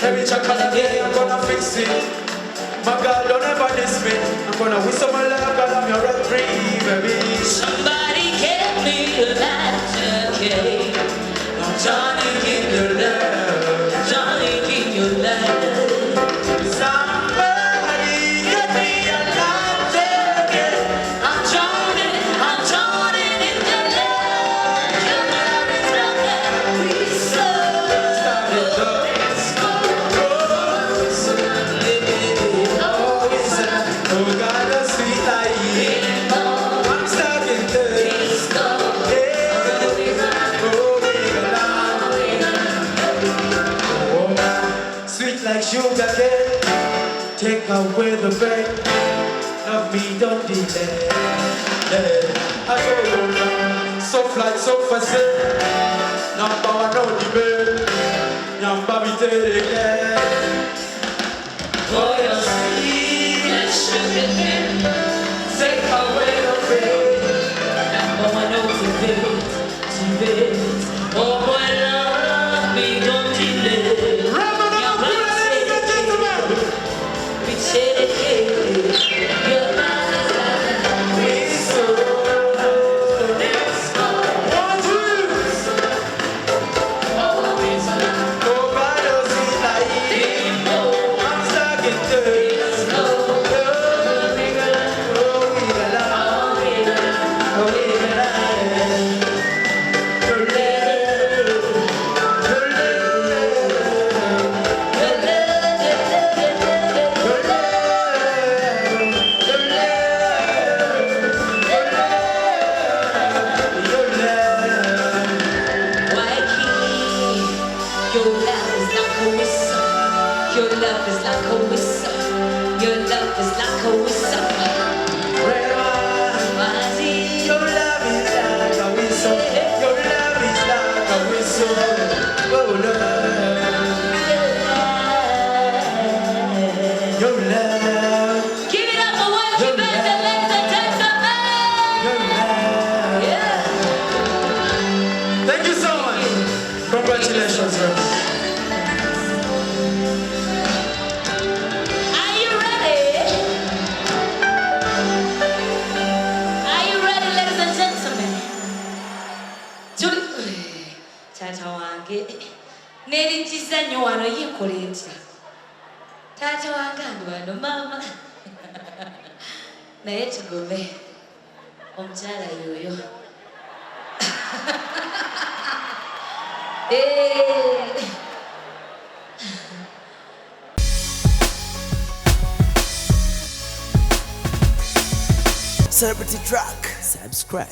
Every chocolate day I'm gonna fix it. My God, don't ever diss me. I'm gonna whistle my love, God, I'm your referee, baby. Somebody get me a lighter, okay? Johnny, give your love. Johnny, give your love. Somebody get me a lighter, okay? I'm drowning in love. away the pain. Love me, don't delay. I go down, so fly, so fast. Number one, no debate. Number me, take it. For your sweet and sugar cane, Take away the pain. number one, no debate, debate. Oh boy, love me, don't delay. Ramon, Your ladies and gentlemen. we take it. Your love is like a Whistle. let's go. One, two. Always Nobody else is like it. go. I'm stuck in dirt. Let's go. Oh, we alive. Oh, we alive. Oh, we alive. Your love. Your Your love is like a whistle. Your love is like a whistle. Your love is like a whistle. Mazi, love is like a whistle. Your love is like a whistle. Oh, love. Your love. give it up for what you better, ladies and gentlemen. Your love. Yeah. Thank you so much. Congratulations, bro. Are you ready? Are you ready, ladies and gentlemen? Tata wange neri kizannyo wano yekola etya taata wange andi wano maama naye tugome omukyala yoyo Celebrity Track. Subscribe.